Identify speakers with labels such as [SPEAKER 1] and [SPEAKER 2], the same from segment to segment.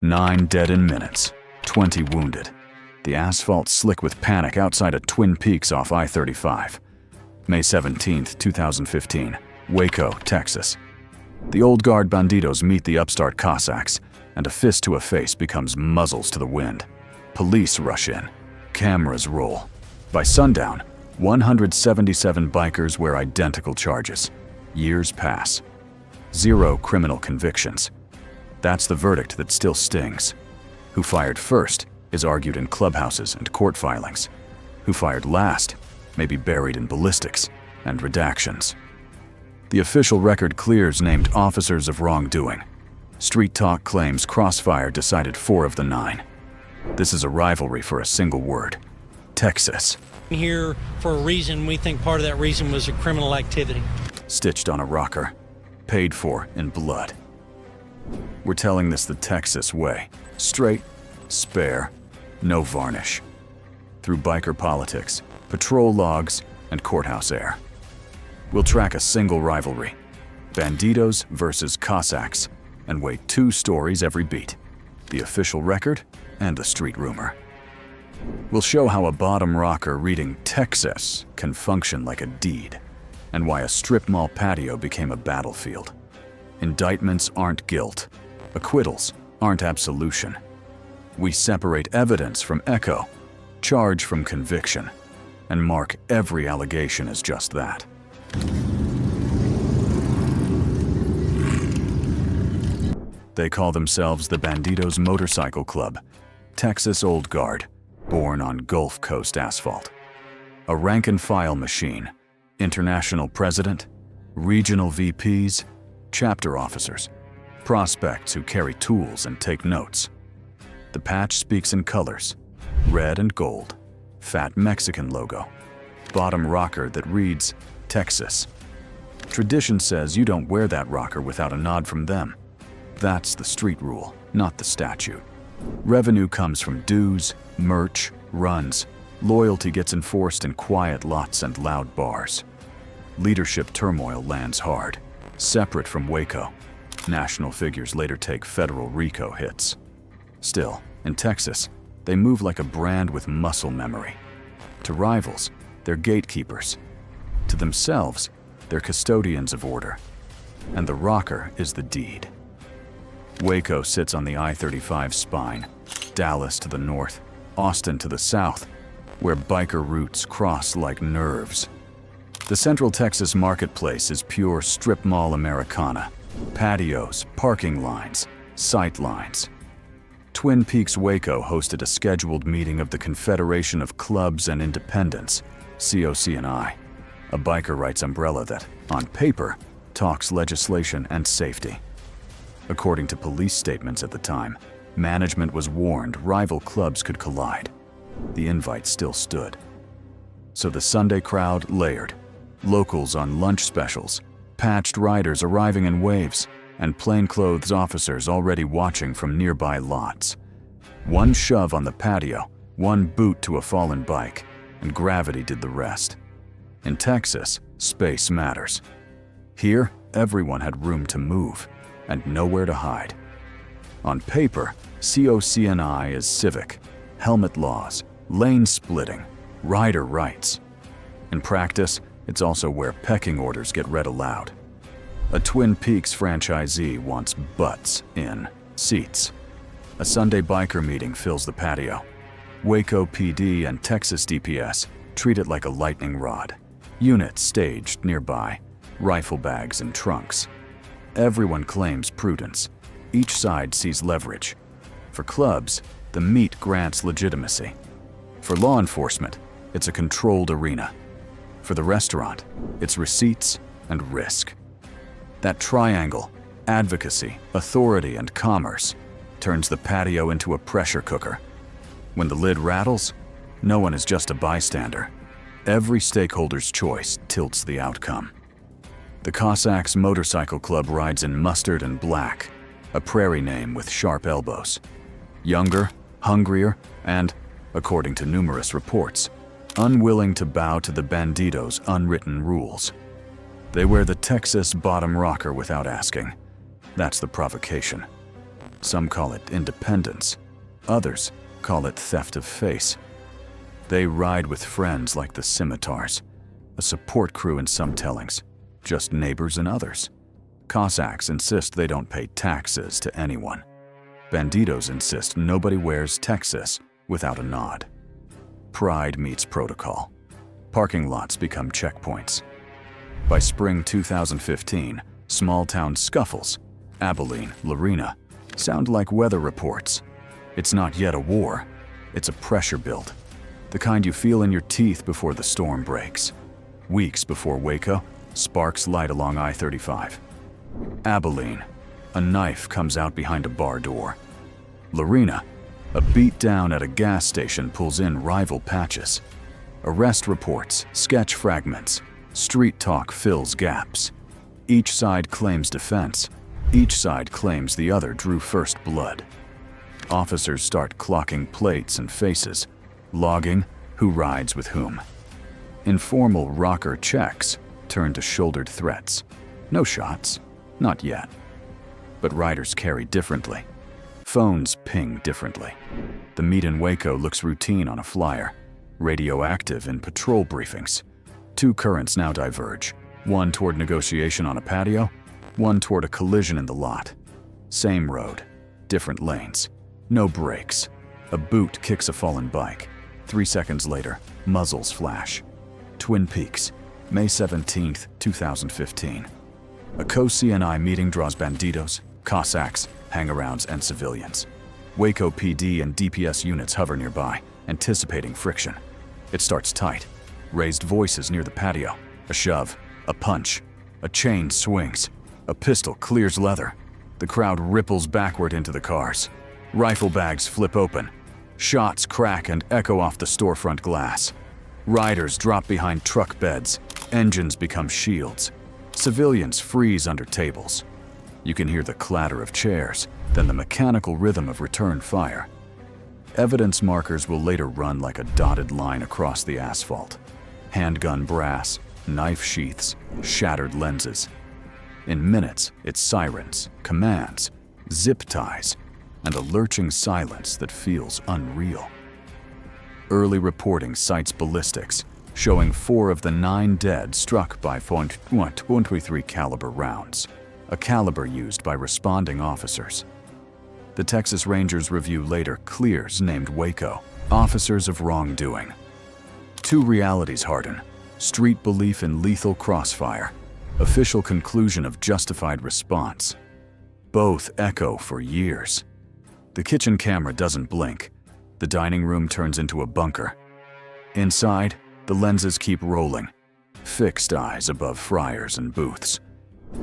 [SPEAKER 1] 9 dead in minutes, 20 wounded. The asphalt slick with panic outside of Twin Peaks off I-35. May 17, 2015, Waco, Texas. The old guard bandidos meet the upstart Cossacks, and a fist to a face becomes muzzles to the wind. Police rush in. Cameras roll. By sundown, 177 bikers wear identical charges. Years pass. 0 criminal convictions. That's the verdict that still stings. Who fired first is argued in clubhouses and court filings. Who fired last may be buried in ballistics and redactions. The official record clears named officers of wrongdoing. Street talk claims crossfire decided 4 of the 9. This is a rivalry for a single word: Texas.
[SPEAKER 2] Here for a reason. We think part of that reason was a criminal activity.
[SPEAKER 1] Stitched on a rocker, paid for in blood. We're telling this the Texas way. Straight, spare, no varnish. Through biker politics, patrol logs, and courthouse air. We'll track a single rivalry: Bandidos versus Cossacks, and weigh 2 stories every beat: the official record and the street rumor. We'll show how a bottom rocker reading Texas can function like a deed, and why a strip mall patio became a battlefield. Indictments aren't guilt. Acquittals aren't absolution. We separate evidence from echo, charge from conviction, and mark every allegation as just that. They call themselves the Bandidos Motorcycle Club, Texas Old Guard, born on Gulf Coast asphalt. A rank-and-file machine, international president, regional VPs, chapter officers, prospects who carry tools and take notes. The patch speaks in colors: red and gold, fat Mexican logo, bottom rocker that reads Texas. Tradition says you don't wear that rocker without a nod from them. That's the street rule, not the statute. Revenue comes from dues, merch, runs. Loyalty gets enforced in quiet lots and loud bars. Leadership turmoil lands hard, separate from Waco. National figures later take federal RICO hits. Still, in Texas, they move like a brand with muscle memory. To rivals, they're gatekeepers. To themselves, they're custodians of order. And the rocker is the deed. Waco sits on the I-35 spine, Dallas to the north, Austin to the south, where biker routes cross like nerves. The Central Texas marketplace is pure strip mall Americana: patios, parking lines, sight lines. Twin Peaks Waco hosted a scheduled meeting of the Confederation of Clubs and Independents, COC&I, a biker rights umbrella that, on paper, talks legislation and safety. According to police statements at the time, management was warned rival clubs could collide. The invite still stood. So the Sunday crowd layered: locals on lunch specials, patched riders arriving in waves, and plainclothes officers already watching from nearby lots. One shove on the patio, one boot to a fallen bike, and gravity did the rest. In Texas, space matters. Here, everyone had room to move and nowhere to hide. On paper, COC&I is civic: helmet laws, lane splitting, rider rights. In practice, it's also where pecking orders get read aloud. A Twin Peaks franchisee wants butts in seats. A Sunday biker meeting fills the patio. Waco PD and Texas DPS treat it like a lightning rod. Units staged nearby, rifle bags and trunks. Everyone claims prudence. Each side sees leverage. For clubs, the meet grants legitimacy. For law enforcement, it's a controlled arena. For the restaurant, it's receipts and risk. That triangle, advocacy, authority, and commerce, turns the patio into a pressure cooker. When the lid rattles, no one is just a bystander. Every stakeholder's choice tilts the outcome. The Cossacks Motorcycle Club rides in mustard and black, a prairie name with sharp elbows. Younger, hungrier, and, according to numerous reports, unwilling to bow to the Bandidos' unwritten rules. They wear the Texas bottom rocker without asking. That's the provocation. Some call it independence. Others call it theft of face. They ride with friends like the scimitars, a support crew in some tellings, just neighbors in others. Cossacks insist they don't pay taxes to anyone. Bandidos insist nobody wears Texas without a nod. Pride meets protocol. Parking lots become checkpoints. By spring 2015, small-town scuffles, Abilene, Lorena, sound like weather reports. It's not yet a war, it's a pressure build. The kind you feel in your teeth before the storm breaks. Weeks before Waco, sparks light along I-35. Abilene, a knife comes out behind a bar door. Lorena, a beatdown at a gas station pulls in rival patches. Arrest reports, sketch fragments, street talk fills gaps. Each side claims defense. Each side claims the other drew first blood. Officers start clocking plates and faces, logging who rides with whom. Informal rocker checks turn to shouldered threats. No shots, not yet. But riders carry differently. Phones ping differently. The meet in Waco looks routine on a flyer, radioactive in patrol briefings. Two currents now diverge, one toward negotiation on a patio, one toward a collision in the lot. Same road, different lanes, no brakes. A boot kicks a fallen bike. 3 seconds later, muzzles flash. Twin Peaks, May 17, 2015. A co-CNI meeting draws Bandidos, Cossacks, hangarounds, and civilians. Waco PD and DPS units hover nearby, anticipating friction. It starts tight. Raised voices near the patio. A shove, a punch. A chain swings. A pistol clears leather. The crowd ripples backward into the cars. Rifle bags flip open. Shots crack and echo off the storefront glass. Riders drop behind truck beds. Engines become shields. Civilians freeze under tables. You can hear the clatter of chairs, then the mechanical rhythm of return fire. Evidence markers will later run like a dotted line across the asphalt. Handgun brass, knife sheaths, shattered lenses. In minutes, it's sirens, commands, zip ties, and a lurching silence that feels unreal. Early reporting cites ballistics, showing 4 of the 9 dead struck by .23 caliber rounds, a caliber used by responding officers. The Texas Rangers review later clears named Waco, officers of wrongdoing. 2 realities harden: street belief in lethal crossfire, official conclusion of justified response. Both echo for years. The kitchen camera doesn't blink. The dining room turns into a bunker. Inside, the lenses keep rolling, fixed eyes above fryers and booths.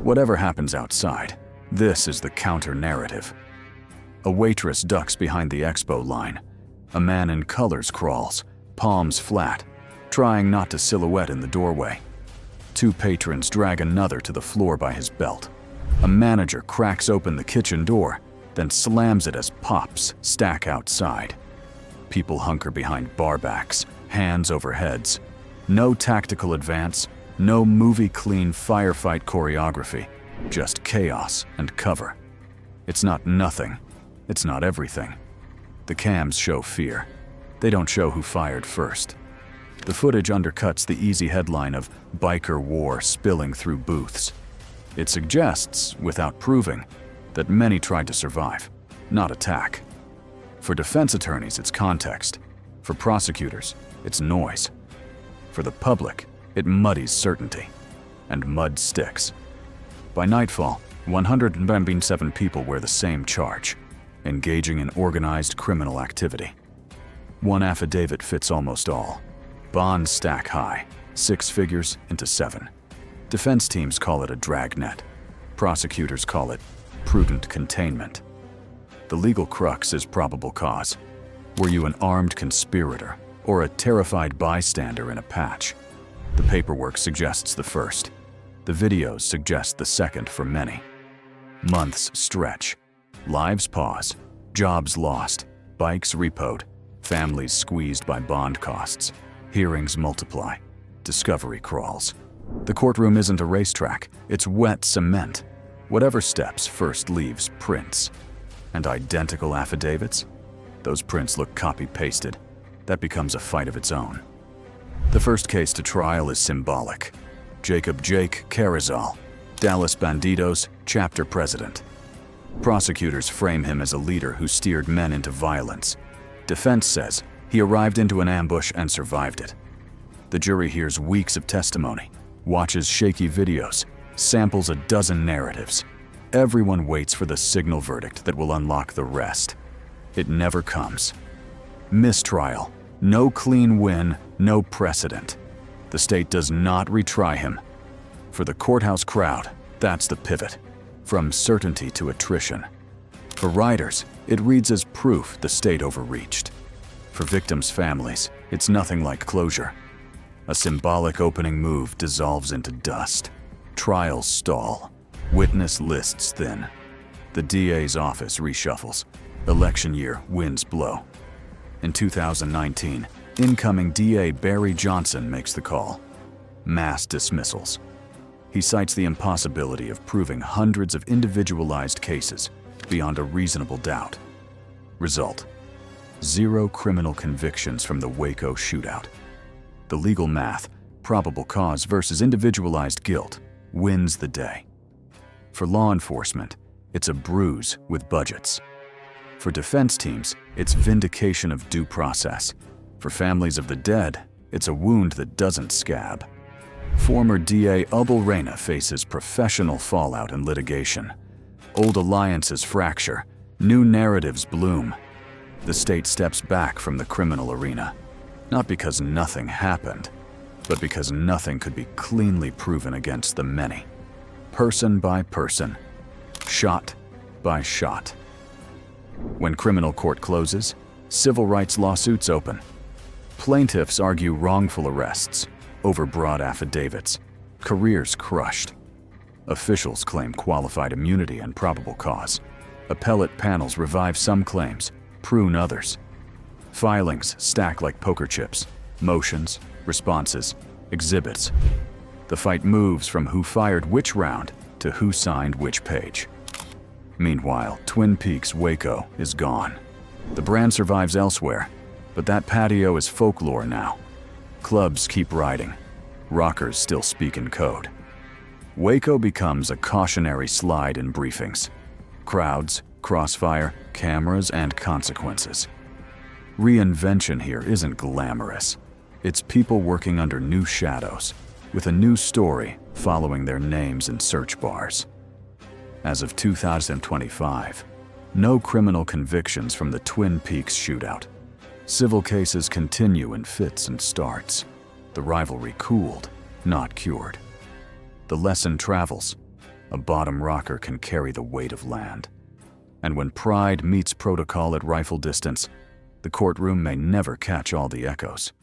[SPEAKER 1] Whatever happens outside, this is the counter-narrative. A waitress ducks behind the expo line. A man in colors crawls, palms flat, trying not to silhouette in the doorway. 2 patrons drag another to the floor by his belt. A manager cracks open the kitchen door, then slams it as pops stack outside. People hunker behind bar backs, hands over heads. No tactical advance, no movie-clean firefight choreography, just chaos and cover. It's not nothing, it's not everything. The cams show fear. They don't show who fired first. The footage undercuts the easy headline of biker war spilling through booths. It suggests, without proving, that many tried to survive, not attack. For defense attorneys, it's context. For prosecutors, it's noise. For the public, it muddies certainty. And mud sticks. By nightfall, 107 people wear the same charge, engaging in organized criminal activity. One affidavit fits almost all. Bonds stack high, 6 figures into 7. Defense teams call it a dragnet. Prosecutors call it prudent containment. The legal crux is probable cause. Were you an armed conspirator or a terrified bystander in a patch? The paperwork suggests the first. The videos suggest the second for many. Months stretch. Lives pause. Jobs lost. Bikes repoed. Families squeezed by bond costs. Hearings multiply. Discovery crawls. The courtroom isn't a racetrack. It's wet cement. Whatever steps first leaves prints. And identical affidavits? Those prints look copy-pasted. That becomes a fight of its own. The first case to trial is symbolic. Jacob Jake Carrizal, Dallas Bandidos chapter president. Prosecutors frame him as a leader who steered men into violence. Defense says he arrived into an ambush and survived it. The jury hears weeks of testimony, watches shaky videos, samples a dozen narratives. Everyone waits for the signal verdict that will unlock the rest. It never comes. Mistrial. No clean win, no precedent. The state does not retry him. For the courthouse crowd, that's the pivot. From certainty to attrition. For writers, it reads as proof the state overreached. For victims' families, it's nothing like closure. A symbolic opening move dissolves into dust. Trials stall. Witness lists thin. The DA's office reshuffles. Election year winds blow. In 2019, incoming DA Barry Johnson makes the call. Mass dismissals. He cites the impossibility of proving hundreds of individualized cases beyond a reasonable doubt. Result: 0 criminal convictions from the Waco shootout. The legal math, probable cause versus individualized guilt, wins the day. For law enforcement, it's a bruise with budgets. For defense teams, it's vindication of due process. For families of the dead, it's a wound that doesn't scab. Former DA Ubal Reyna faces professional fallout and litigation. Old alliances fracture, new narratives bloom. The state steps back from the criminal arena, not because nothing happened, but because nothing could be cleanly proven against the many. Person by person, shot by shot. When criminal court closes, civil rights lawsuits open. Plaintiffs argue wrongful arrests, overbroad affidavits, careers crushed. Officials claim qualified immunity and probable cause. Appellate panels revive some claims, prune others. Filings stack like poker chips, motions, responses, exhibits. The fight moves from who fired which round to who signed which page. Meanwhile, Twin Peaks Waco is gone. The brand survives elsewhere, but that patio is folklore now. Clubs keep riding. Rockers still speak in code. Waco becomes a cautionary slide in briefings. Crowds, crossfire, cameras, and consequences. Reinvention here isn't glamorous. It's people working under new shadows, with a new story following their names in search bars. As of 2025, no criminal convictions from the Twin Peaks shootout. Civil cases continue in fits and starts. The rivalry cooled, not cured. The lesson travels. A bottom rocker can carry the weight of land. And when pride meets protocol at rifle distance, the courtroom may never catch all the echoes.